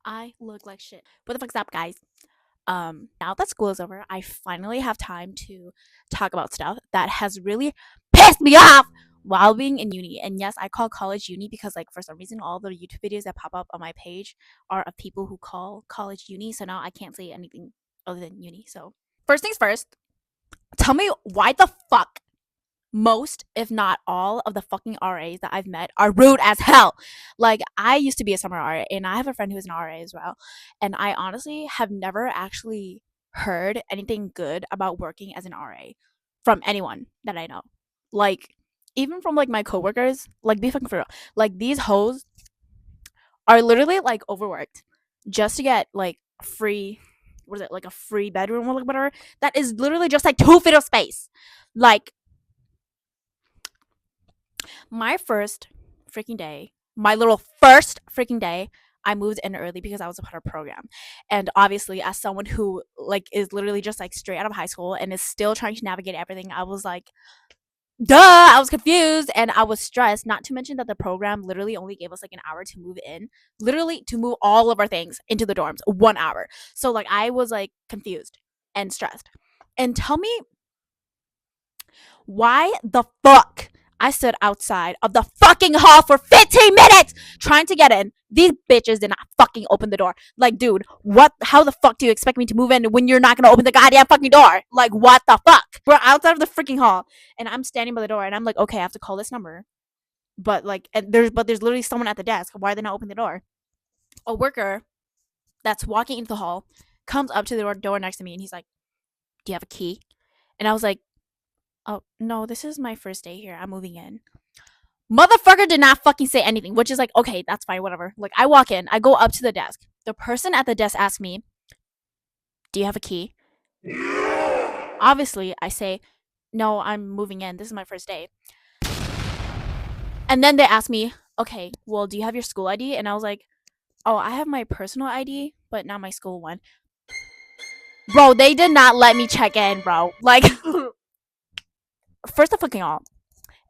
I look like shit. What the fuck's up, guys? Now that school is over, I finally have time to talk about stuff that has really pissed me off while being in uni. And yes, I call college uni because, like, for some reason, all the YouTube videos that pop up on my page are of people who call college uni. So now I can't say anything other than uni. So, first things first, tell me why the fuck most, if not all, of the fucking RAs that I've met are rude as hell. Like, I used to be a summer RA, and I have a friend who's an RA as well. And I honestly have never actually heard anything good about working as an RA from anyone that I know. Like, even from like my coworkers, like be fucking for real. Like these hoes are literally like overworked just to get like free, what is it, like a free bedroom or like whatever. That is literally just like 2 feet of space. Like my first freaking day, my little first freaking day, I moved in early because I was a part of a program. And obviously, as someone who like is literally just like straight out of high school and is still trying to navigate everything, I was like, duh, I was confused and I was stressed. Not to mention that the program literally only gave us like an hour to move in, literally to move all of our things into the dorms, 1 hour. So like I was like confused and stressed. And tell me why the fuck I stood outside of the fucking hall for 15 minutes trying to get in. These bitches did not fucking open the door. Like, dude, what? How the fuck do you expect me to move in when you're not gonna open the goddamn fucking door? Like, what the fuck? We're outside of the freaking hall, and I'm standing by the door, and I'm like, okay, I have to call this number. But like, and there's literally someone at the desk. Why are they not opening the door? A worker that's walking into the hall comes up to the door next to me, and he's like, "Do you have a key?" And I was like, "Oh no, this is my first day here. I'm moving in." Motherfucker did not fucking say anything, which is like, okay, that's fine, whatever. Like, I walk in, I go up to the desk. The person at the desk asks me, "Do you have a key?" Obviously, I say, "No, I'm moving in. This is my first day." And then they ask me, "Okay, well, do you have your school ID?" And I was like, "Oh, I have my personal ID, but not my school one." Bro, they did not let me check in, bro. Like, first of fucking all,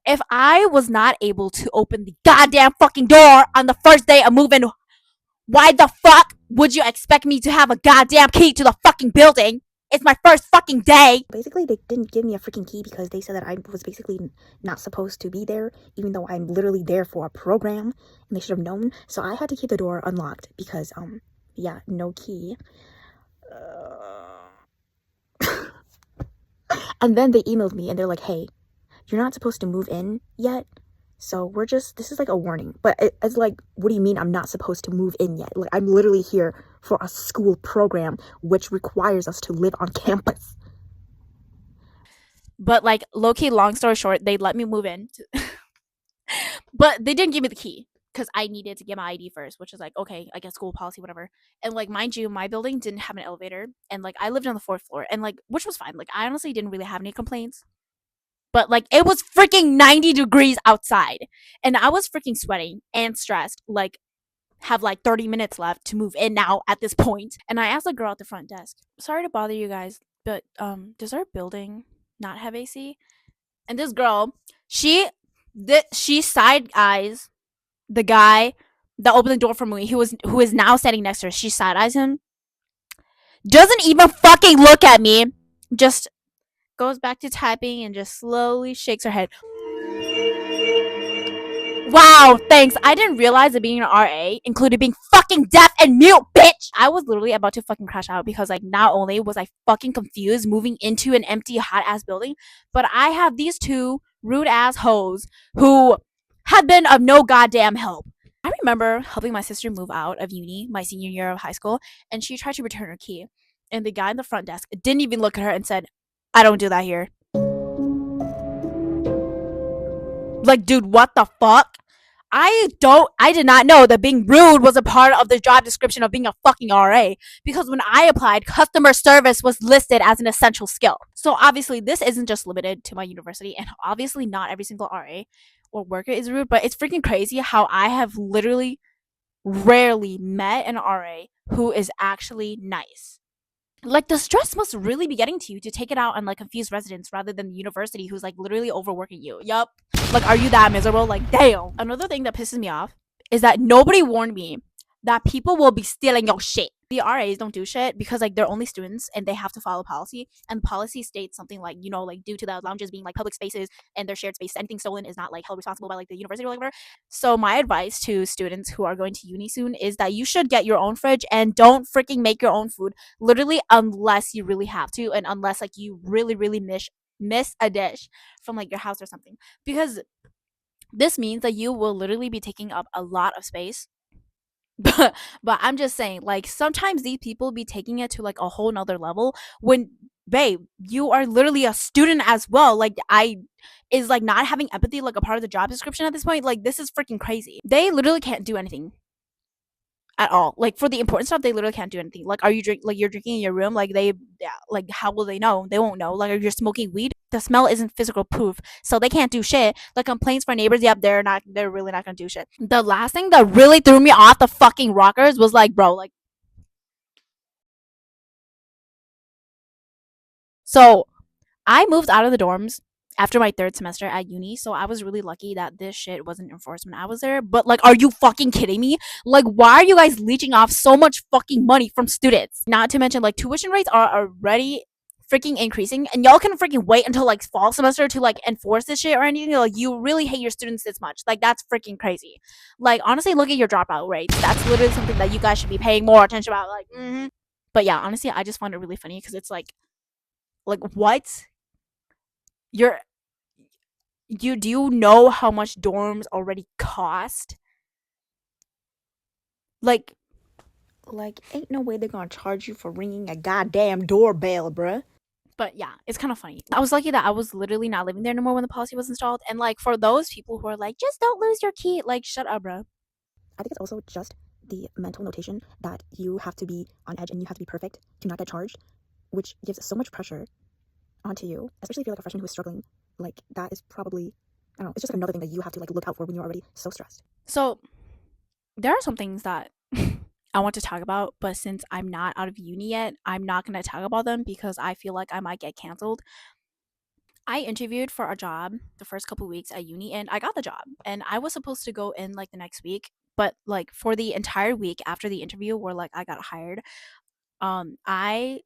if I was not able to open the goddamn fucking door on the first day of moving, why the fuck would you expect me to have a goddamn key to the fucking building? It's my first fucking day. Basically, they didn't give me a freaking key because they said that I was basically not supposed to be there, even though I'm literally there for a program, and they should have known. So I had to keep the door unlocked because, yeah, no key. And then they emailed me and they're like, hey, you're not supposed to move in yet. So this is like a warning. But it's like, what do you mean I'm not supposed to move in yet? Like, I'm literally here for a school program, which requires us to live on campus. But like, low key, long story short, they let me move in. But they didn't give me the key because I needed to get my ID first, which is like, okay, I guess school policy, whatever. And like, mind you, my building didn't have an elevator. And like, I lived on the fourth floor and like, which was fine. Like, I honestly didn't really have any complaints. But like, it was freaking 90 degrees outside. And I was freaking sweating and stressed. Like, have like 30 minutes left to move in now at this point. And I asked the girl at the front desk, sorry to bother you guys, but does our building not have AC? And this girl, she side eyes the guy that opened the door for me, who is now standing next to her. She side eyes him, doesn't even fucking look at me, just goes back to typing and just slowly shakes her head. Wow, thanks. I didn't realize that being an RA included being fucking deaf and mute, bitch. I was literally about to fucking crash out because, like, not only was I fucking confused moving into an empty, hot ass building, but I have these two rude ass hoes who have been of no goddamn help. I remember helping my sister move out of uni my senior year of high school, and she tried to return her key. And the guy in the front desk didn't even look at her and said, I don't do that here. Like, dude, what the fuck? I did not know that being rude was a part of the job description of being a fucking RA, because when I applied, customer service was listed as an essential skill. So obviously this isn't just limited to my university, and obviously not every single RA or worker is rude, but it's freaking crazy how I have literally rarely met an RA who is actually nice. Like, the stress must really be getting to you to take it out on like confused residents rather than the university who's like literally overworking you. Yup. Like, are you that miserable? Like, damn. Another thing that pisses me off is that nobody warned me that people will be stealing your shit. The RAs don't do shit because like they're only students and they have to follow policy. And policy states something like, you know, like due to the lounges being like public spaces and their shared space, anything stolen is not like held responsible by like the university or whatever. So my advice to students who are going to uni soon is that you should get your own fridge and don't freaking make your own food. Literally, unless you really have to, and unless like you really miss a dish from like your house or something. Because this means that you will literally be taking up a lot of space. But I'm just saying, like, sometimes these people be taking it to like a whole nother level when, babe, you are literally a student as well. Like, I is like not having empathy like a part of the job description at this point. Like, this is freaking crazy. They literally can't do anything at all. Like for the important stuff, they literally can't do anything. Like, are you you're drinking in your room? Like yeah, like how will they know? They won't know. Like, are you smoking weed? The smell isn't physical proof, so they can't do shit. Like complaints for neighbors, yep, they're really not gonna do shit. The last thing that really threw me off the fucking rockers was like, bro, like, so I moved out of the dorms after my third semester at uni, so I was really lucky that this shit wasn't enforced when I was there. But like, are you fucking kidding me? Like, why are you guys leeching off so much fucking money from students? Not to mention, like, tuition rates are already freaking increasing, and y'all can freaking wait until like fall semester to like enforce this shit or anything. Like, you really hate your students this much? Like, that's freaking crazy. Like, honestly, look at your dropout rates. That's literally something that you guys should be paying more attention about. Like, but yeah, honestly, I just find it really funny because it's like what? You're you do you know how much dorms already cost? Like, Like, ain't no way they're gonna charge you for ringing a goddamn doorbell, bruh. but yeah, it's kind of funny. I was lucky that I was literally not living there anymore when the policy was installed. And like for those people who are like, just don't lose your key, like shut up, bro. I think it's also just the mental notation that you have to be on edge and you have to be perfect to not get charged, which gives so much pressure onto you, especially if you're like a freshman who is struggling. Like, that is probably, I don't know, it's just like another thing that you have to like look out for when you're already so stressed. So there are some things that I want to talk about, but since I'm not out of uni yet, I'm not gonna talk about them because I feel like I might get canceled. I interviewed for a job the first couple weeks at uni and I got the job. And I was supposed to go in like the next week, but like for the entire week after the interview where like I got hired, I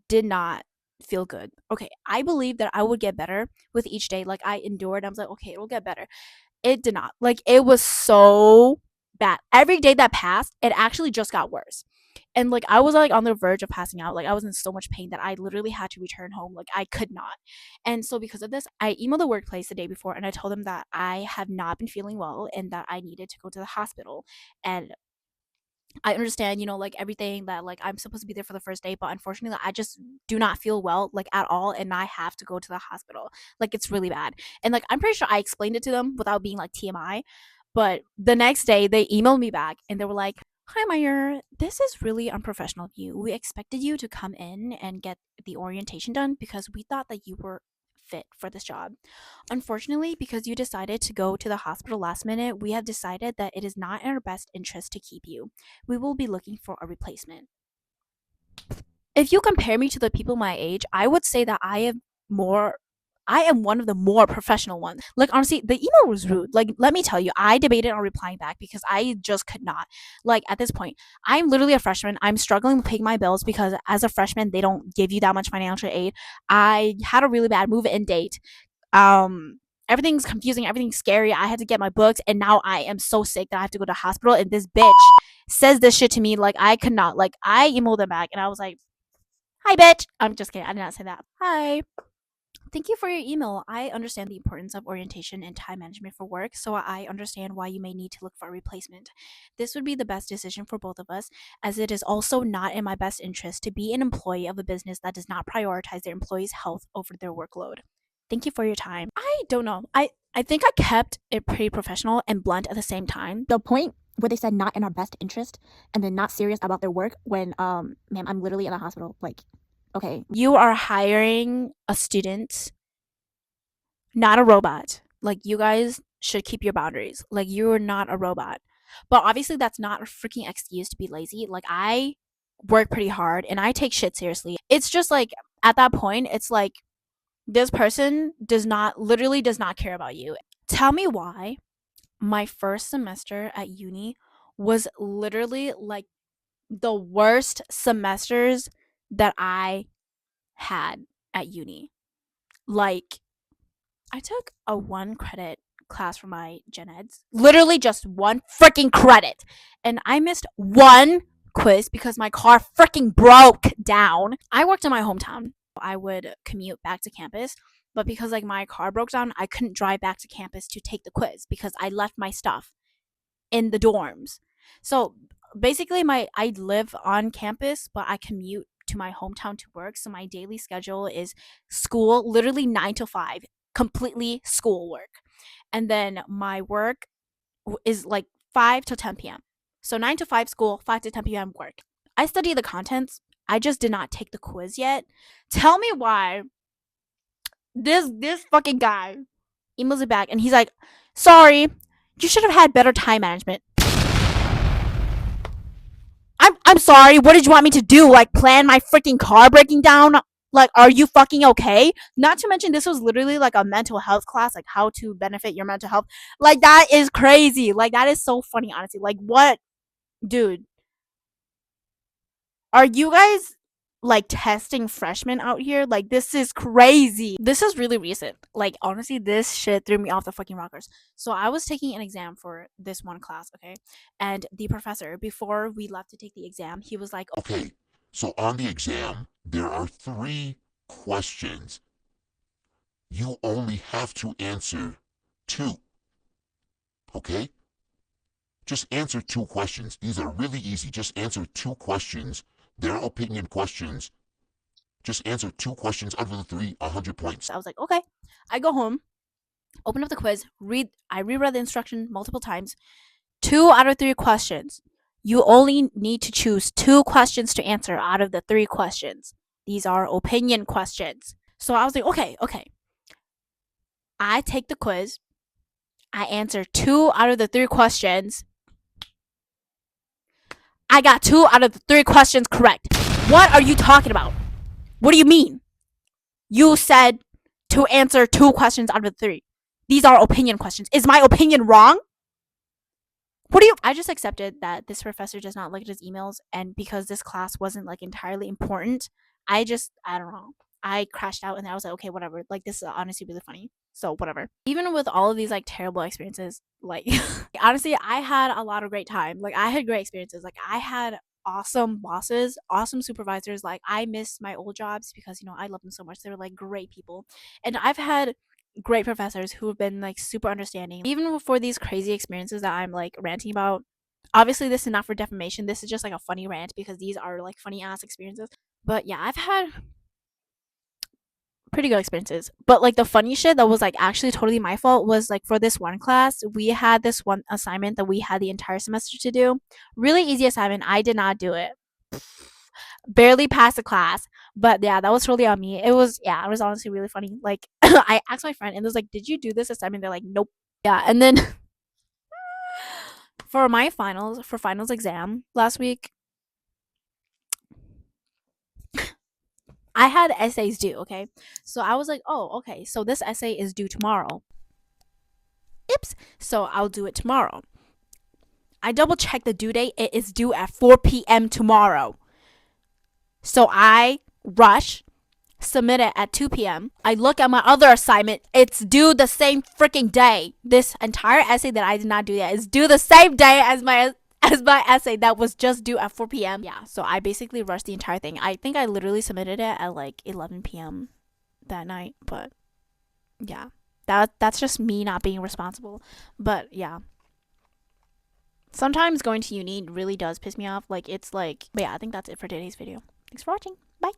did not feel good. Okay, I believe that I would get better with each day. Like I endured. I was like, okay, it'll get better. It did not. Like it was so bad. Every day that passed, it actually just got worse. And like I was like on the verge of passing out. Like I was in so much pain that I literally had to return home. Like I could not. And so because of this, I emailed the workplace the day before and I told them that I have not been feeling well and that I needed to go to the hospital. And I understand, you know, like everything that like I'm supposed to be there for the first day, but unfortunately I just do not feel well like at all and I have to go to the hospital. Like it's really bad. And like I'm pretty sure I explained it to them without being like TMI. But the next day they emailed me back and they were like, "Hi Meyer, this is really unprofessional of you. We expected you to come in and get the orientation done because we thought that you were fit for this job. Unfortunately, because you decided to go to the hospital last minute, we have decided that it is not in our best interest to keep you. We will be looking for a replacement." If you compare me to the people my age, I would say that I am one of the more professional ones. Like honestly, the email was rude. Like let me tell you, I debated on replying back because I just could not. Like at this point, I'm literally a freshman. I'm struggling with paying my bills because as a freshman, they don't give you that much financial aid. I had a really bad move-in date. Everything's confusing, everything's scary. I had to get my books and now I am so sick that I have to go to the hospital and this bitch says this shit to me. Like I could not. Like I emailed them back and I was like, "Hi bitch." I'm just kidding. I did not say that. "Hi. Thank you for your email. I understand the importance of orientation and time management for work, so I understand why you may need to look for a replacement. This would be the best decision for both of us, as it is also not in my best interest to be an employee of a business that does not prioritize their employees' health over their workload. Thank you for your time." I don't know. I think I kept it pretty professional and blunt at the same time. The point where they said not in our best interest and then not serious about their work when, ma'am, I'm literally in the hospital. Like, okay. You are hiring a student, not a robot. Like, you guys should keep your boundaries. Like, you are not a robot. But obviously, that's not a freaking excuse to be lazy. Like, I work pretty hard and I take shit seriously. It's just like, at that point, it's like, this person literally does not care about you. Tell me why my first semester at uni was literally like the worst semesters that I had at uni. Like, I took a 1 credit class for my gen eds, literally just 1 freaking credit, and I missed 1 quiz because my car freaking broke down. I worked in my hometown. I would commute back to campus, but because like my car broke down, I couldn't drive back to campus to take the quiz because I left my stuff in the dorms. So basically I live on campus, but I commute to my hometown to work. So my daily schedule is school, literally 9 to 5, completely school work. And then my work is like 5 to 10 p.m. So 9 to 5 school, 5 to 10 p.m. work. I study the contents. I just did not take the quiz yet. Tell me why this fucking guy emails it back and he's like, "Sorry, you should have had better time management." I'm sorry. What did you want me to do? Like plan my freaking car breaking down? Like, are you fucking okay? Not to mention, this was literally like a mental health class, like how to benefit your mental health. Like, that is crazy. Like, that is so funny, honestly. Like, what, dude? Are you guys like testing freshmen out here? Like, this is crazy. This is really recent. Like, honestly, this shit threw me off the fucking rockers. So I was taking an exam for this one class, okay? And the professor, before we left to take the exam, he was like, Okay, so on the exam, there are 3 questions. You only have to answer 2. Okay? Just answer 2 questions. These are really easy. Just answer 2 questions. They're opinion questions. Just answer 2 questions out of the 3, 100 points. I was like, okay. I go home, open up the quiz, I reread the instruction multiple times. 2 out of 3 questions. You only need to choose 2 questions to answer out of the 3 questions. These are opinion questions. So I was like, okay. I take the quiz. I answer 2 out of the 3 questions. I got 2 out of the 3 questions correct. What are you talking about? What do you mean? You said to answer 2 questions out of the 3. These are opinion questions. Is my opinion wrong? What do you? I just accepted that this professor does not look at his emails, and because this class wasn't like entirely important, I don't know. I crashed out and I was like, okay, whatever. Like, this is honestly really funny. So whatever. Even with all of these like terrible experiences, like honestly, I had a lot of great time. Like, I had great experiences. Like, I had awesome bosses, awesome supervisors. Like, I miss my old jobs because I love them so much. They were like great people. And I've had great professors who have been like super understanding even for these crazy experiences that I'm like ranting about. Obviously, this is not for defamation. This is just like a funny rant because these are like funny ass experiences. But yeah, I've had pretty good experiences. But like the funny shit that was like actually totally my fault was like for this one class, we had this one assignment that we had the entire semester to do. Really easy assignment. I did not do it. Barely passed the class. But yeah, that was totally on me. It was honestly really funny. Like I asked my friend and it was like, "Did you do this assignment?" They're like, "Nope." Yeah, and then for finals exam last week, I had essays due, okay? So I was like, "Oh, okay. So this essay is due tomorrow." Oops. So I'll do it tomorrow. I double checked the due date. It is due at 4 p.m. tomorrow. So I rush, submit it at 2 p.m. I look at my other assignment. It's due the same freaking day. This entire essay that I did not do yet is due the same day as my essay that was just due at 4 p.m. Yeah, so I basically rushed the entire thing. I think I literally submitted it at like 11 p.m. that night, but yeah. That's just me not being responsible. But yeah. Sometimes going to uni really does piss me off. Like, it's like, but yeah, I think that's it for today's video. Thanks for watching. Bye.